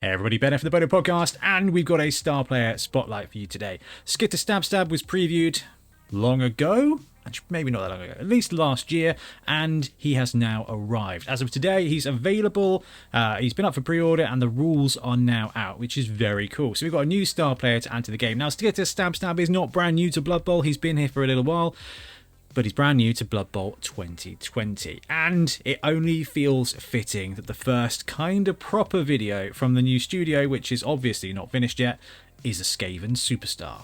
Hey everybody, Ben for the Bonehead podcast, and we've got a star player spotlight for you today. Skitter Stab was previewed long ago, actually maybe not that long ago, at least last year, and he has now arrived. As of today, he's available, he's been up for pre-order, and the rules are now out, which is very cool. So we've got a new star player to add to the game. Now, Skitter Stab is not brand new to Blood Bowl, he's been here for a little while, but he's brand new to Blood Bowl 2020, and it only feels fitting that the first kind of proper video from the new studio, which is obviously not finished yet, is a Skaven superstar.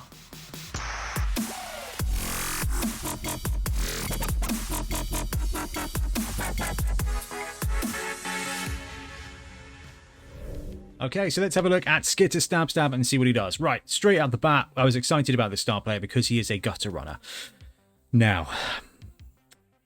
Okay, so let's have a look at Skitter Stab and see what he does. Right, straight out the bat, I was excited about this star player because he is a gutter runner. Now,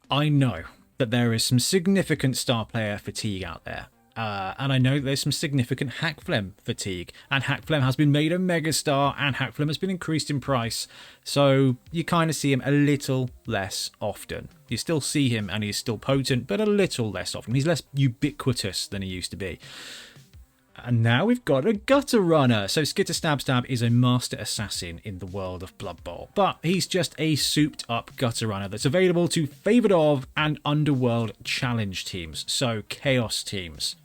I know that there is some significant star player fatigue out there. And I know there's some significant Hackflem fatigue. And Hackflem has been made a megastar, and Hackflem has been increased in price. So you kind of see him a little less often. You still see him and he's still potent, but a little less often. He's less ubiquitous than he used to be. And now we've got a gutter runner. So Skitter Stab is a master assassin in the world of Blood Bowl, but he's just a souped up gutter runner that's available to Favoured of and Underworld challenge teams. So Chaos teams,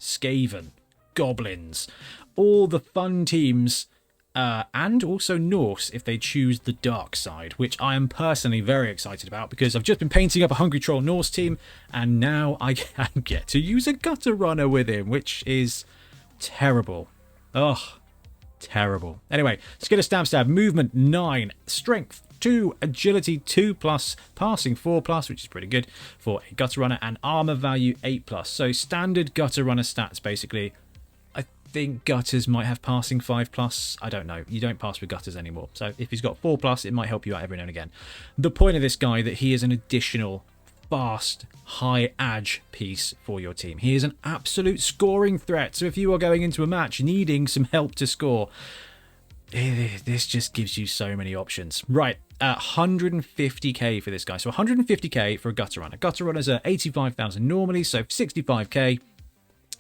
Skaven, Goblins, all the fun teams, and also Norse if they choose the dark side, which I am personally very excited about because I've just been painting up a Hungry Troll Norse team, and now I can get to use a gutter runner with him, which is terrible. Ugh, terrible. Anyway, Skitter Stab, movement 9, strength 2, agility 2+, passing 4+, which is pretty good for a gutter runner, and armor value 8+. So standard gutter runner stats, basically. I think gutters might have passing 5+. I don't know. You don't pass with gutters anymore. So if he's got 4+, it might help you out every now and again. The point of this guy that he is an additional fast, high edge piece for your team. He is an absolute scoring threat. So if you are going into a match needing some help to score, this just gives you so many options. Right, 150k for this guy. So 150k for a gutter runner. Gutter runners are 85,000 normally, so 65k.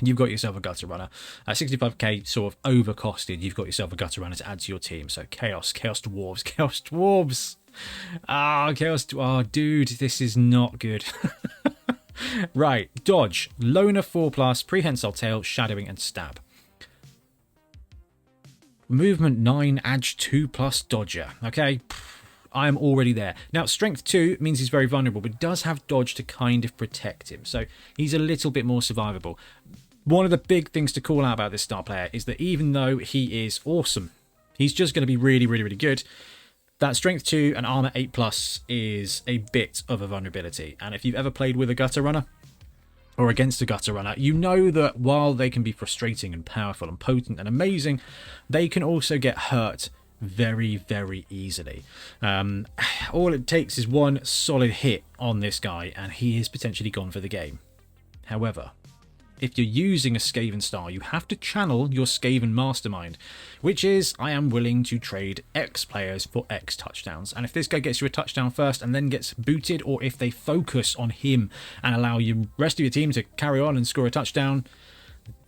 You've got yourself a gutter runner. 65k sort of overcosted. You've got yourself a gutter runner to add to your team. So Chaos Dwarves. Chaos. Oh, dude, this is not good. Right, dodge, loner 4+, prehensile tail, shadowing, and stab. Movement 9, edge 2+ dodger. Okay, I am already there. Now, strength 2 means he's very vulnerable, but does have dodge to kind of protect him. So he's a little bit more survivable. One of the big things to call out about this star player is that even though he is awesome, he's just going to be really, really, really good. That strength 2 and armor 8+ is a bit of a vulnerability. And if you've ever played with a gutter runner or against a gutter runner, you know that while they can be frustrating and powerful and potent and amazing, they can also get hurt very, very easily. All it takes is one solid hit on this guy and he is potentially gone for the game. However, if you're using a Skaven star, you have to channel your Skaven mastermind, which is, I am willing to trade X players for X touchdowns. And if this guy gets you a touchdown first and then gets booted, or if they focus on him and allow the rest of your team to carry on and score a touchdown,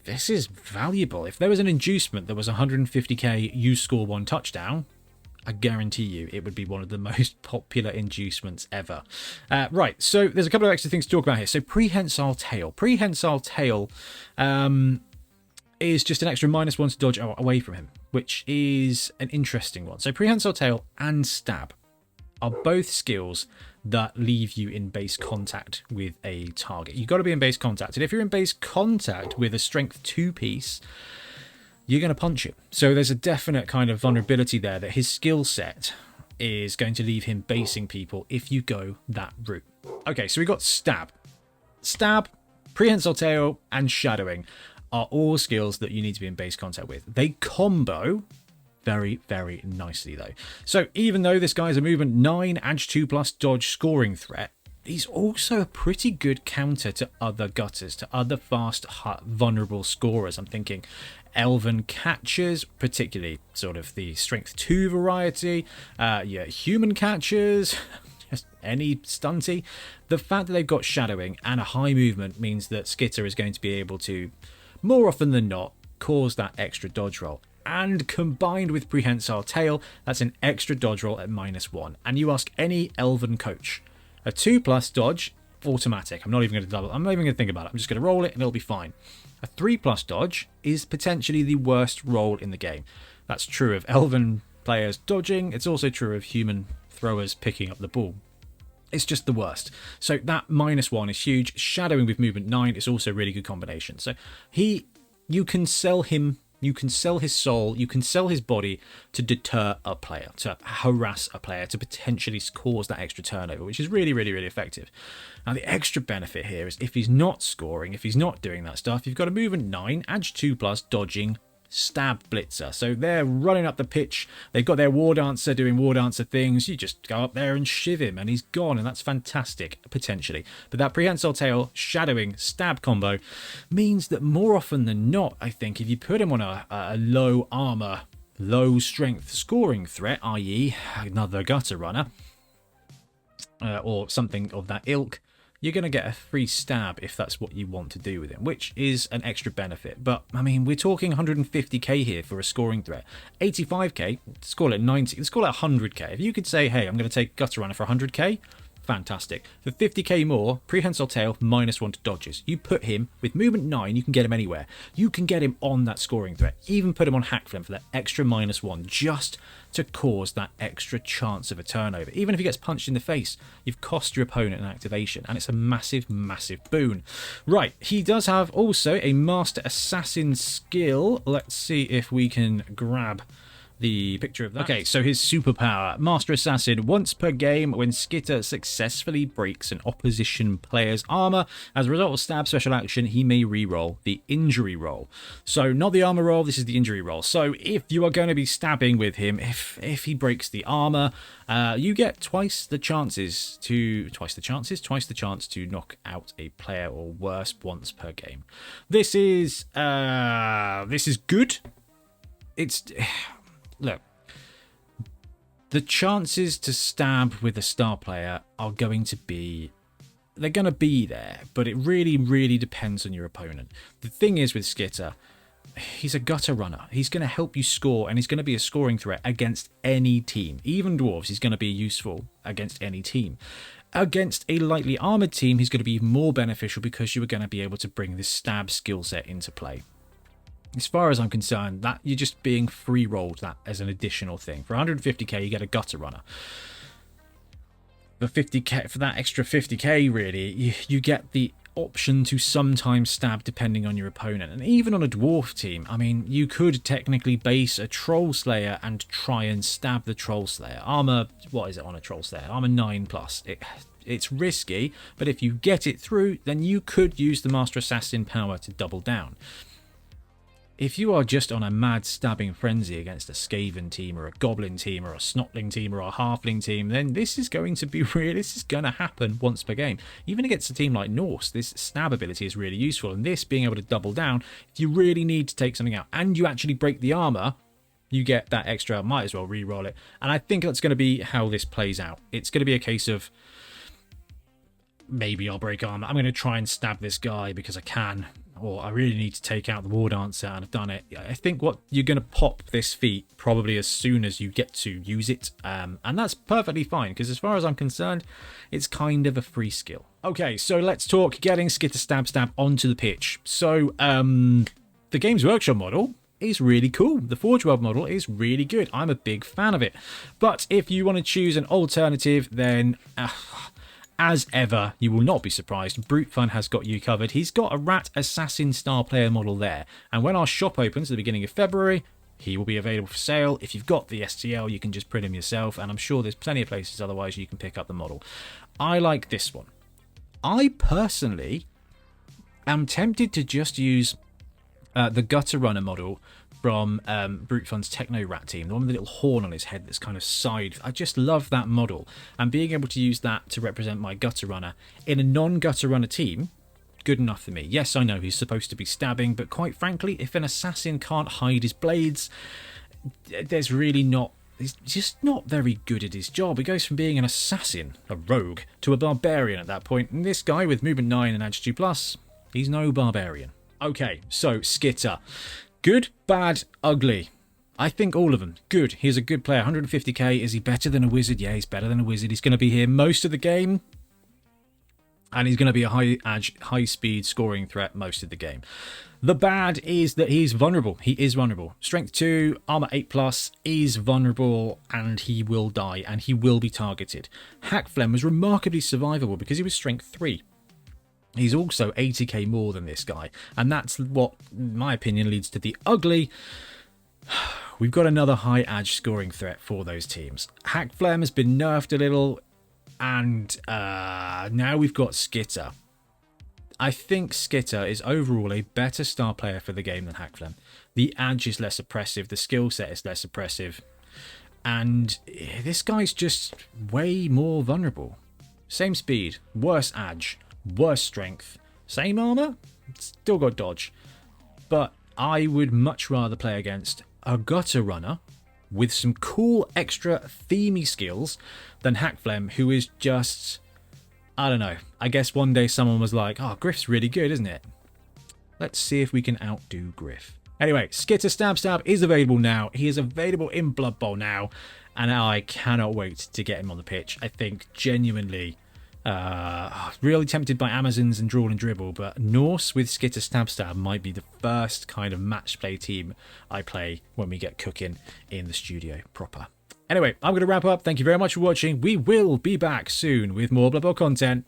this is valuable. If there was an inducement that was 150k, you score one touchdown, I guarantee you it would be one of the most popular inducements ever. Right, so there's a couple of extra things to talk about here. So prehensile tail. Prehensile tail is just an extra -1 to dodge away from him, which is an interesting one. So prehensile tail and stab are both skills that leave you in base contact with a target. You've got to be in base contact. And if you're in base contact with a strength 2 piece, you're going to punch him. So there's a definite kind of vulnerability there that his skill set is going to leave him basing people if you go that route. Okay, so we got stab. Stab, prehensile tail, and shadowing are all skills that you need to be in base contact with. They combo very, very nicely though. So even though this guy's a movement 9, edge 2+ dodge scoring threat, he's also a pretty good counter to other gutters, to other fast, vulnerable scorers. I'm thinking elven catchers, particularly sort of the strength 2 variety, human catchers, just any stunty. The fact that they've got shadowing and a high movement means that Skitter is going to be able to, more often than not, cause that extra dodge roll. And combined with Prehensile Tail, that's an extra dodge roll at -1. And you ask any Elven coach, a 2+ dodge, automatic. I'm not even going to think about it. I'm just going to roll it and it'll be fine. A 3+ dodge is potentially the worst roll in the game. That's true of Elven players dodging. It's also true of human throwers picking up the ball. It's just the worst. So that -1 is huge. Shadowing with movement 9 is also a really good combination. So you can sell him, you can sell his soul, you can sell his body to deter a player, to harass a player, to potentially cause that extra turnover, which is really, really, really effective. Now, the extra benefit here is if he's not scoring, if he's not doing that stuff, you've got a movement 9, edge 2+, dodging, stab blitzer. So they're running up the pitch, they've got their war dancer doing war dancer things, you just go up there and shiv him and he's gone, and that's fantastic potentially. But that prehensile tail shadowing stab combo means that more often than not, I think if you put him on a low armor, low strength scoring threat, i.e. another gutter runner or something of that ilk, you're going to get a free stab if that's what you want to do with him, which is an extra benefit. But, I mean, we're talking 150k here for a scoring threat. 85k, let's call it 90, let's call it 100k. If you could say, hey, I'm going to take Gutter Runner for 100k, fantastic. For 50k more, Prehensile Tail, -1 to dodges. You put him with movement 9, you can get him anywhere. You can get him on that scoring threat. Even put him on Hackflem for that extra -1, just to cause that extra chance of a turnover. Even if he gets punched in the face, you've cost your opponent an activation, and it's a massive, massive boon. Right, he does have also a Master Assassin skill. Let's see if we can grab the picture of that. Okay, so his superpower, Master Assassin, once per game when Skitter successfully breaks an opposition player's armor. As a result of stab special action, he may re-roll the injury roll. So not the armor roll, this is the injury roll. So if you are going to be stabbing with him, if he breaks the armor, you get twice the chance to knock out a player or worse once per game. This is good. Look, the chances to stab with a star player are going to be there, but it really, really depends on your opponent. The thing is with Skitter, he's a gutter runner. He's going to help you score, and he's going to be a scoring threat against any team. Even dwarves, he's going to be useful against any team. Against a lightly armored team, he's going to be more beneficial because you are going to be able to bring this stab skill set into play. As far as I'm concerned, that you're just being free rolled that as an additional thing. For 150k, you get a gutter runner. For 50k, for that extra 50k, really, you get the option to sometimes stab depending on your opponent. And even on a dwarf team, I mean, you could technically base a troll slayer and try and stab the troll slayer. Armor, what is it on a troll slayer? Armor 9+. It's risky, but if you get it through, then you could use the Master Assassin power to double down. If you are just on a mad stabbing frenzy against a Skaven team or a Goblin team or a Snotling team or a Halfling team, then this is going to be real. This is going to happen once per game. Even against a team like Norse, this stab ability is really useful. And this being able to double down, if you really need to take something out and you actually break the armor, you get that extra, might as well re-roll it. And I think that's going to be how this plays out. It's going to be a case of, maybe I'll break armor. I'm going to try and stab this guy because I can. Or I really need to take out the war dancer, and I've done it. I think what you're going to pop this feat probably as soon as you get to use it. And that's perfectly fine, because as far as I'm concerned, it's kind of a free skill. Okay, so let's talk getting Skitter Stab onto the pitch. So the Games Workshop model is really cool. The Forge World model is really good. I'm a big fan of it. But if you want to choose an alternative, then as ever, you will not be surprised, Brute Fun has got you covered. He's got a Rat Assassin star player model there. And when our shop opens at the beginning of February, he will be available for sale. If you've got the STL, you can just print him yourself. And I'm sure there's plenty of places otherwise you can pick up the model. I like this one. I personally am tempted to just use the Gutter Runner model from Brute Fun's Techno Rat team, the one with the little horn on his head that's kind of side. I just love that model, and being able to use that to represent my Gutter Runner in a non-Gutter Runner team, good enough for me. Yes, I know he's supposed to be stabbing, but quite frankly, if an assassin can't hide his blades, there's really not. He's just not very good at his job. He goes from being an assassin, a rogue, to a barbarian at that point, and this guy with movement 9 and edge 2+, he's no barbarian. Okay, so Skitter. Good, bad, ugly. I think all of them. Good. He's a good player. 150k. Is he better than a wizard? Yeah, he's better than a wizard. He's going to be here most of the game. And he's going to be a high-speed scoring threat most of the game. The bad is that he's vulnerable. He is vulnerable. Strength 2, armor 8+, is vulnerable, and he will die, and he will be targeted. Hackflem was remarkably survivable because he was strength 3. He's also 80k more than this guy, and that's what, in my opinion, leads to the ugly. We've got another high edge scoring threat for those teams. Hackflem has been nerfed a little, and now we've got Skitter. I think Skitter is overall a better star player for the game than Hackflem. The edge is less oppressive, the skill set is less oppressive, and this guy's just way more vulnerable. Same speed, worse edge, worse strength, same armor, still got dodge. But I would much rather play against a gutter runner with some cool extra themey skills than Hackflem, who is just, I don't know. I guess one day someone was like, oh, Griff's really good, isn't it? Let's see if we can outdo Griff. Anyway, Skitter Stab is available now. He is available in Blood Bowl now, and I cannot wait to get him on the pitch. I think genuinely really tempted by Amazons and Drawl and Dribble, but Norse with Skitter Stab might be the first kind of match play team I play when we get cooking in the studio proper. Anyway, I'm going to wrap up. Thank you very much for watching. We will be back soon with more Blood Bowl content.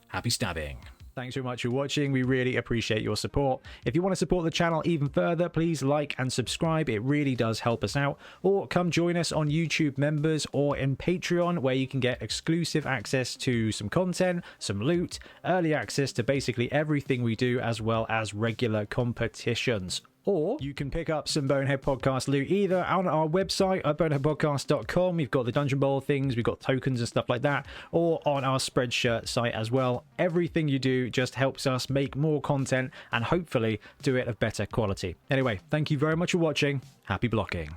Happy stabbing. Thanks very much for watching. We really appreciate your support. If you want to support the channel even further, please like and subscribe. It really does help us out. Or come join us on YouTube members or in Patreon, where you can get exclusive access to some content, some loot, early access to basically everything we do, as well as regular competitions. Or you can pick up some Bonehead Podcast loot either on our website at boneheadpodcast.com. We've got the Dungeon Bowl things, we've got tokens and stuff like that, or on our Spreadshirt site as well. Everything you do just helps us make more content and hopefully do it of better quality. Anyway, thank you very much for watching. Happy blocking.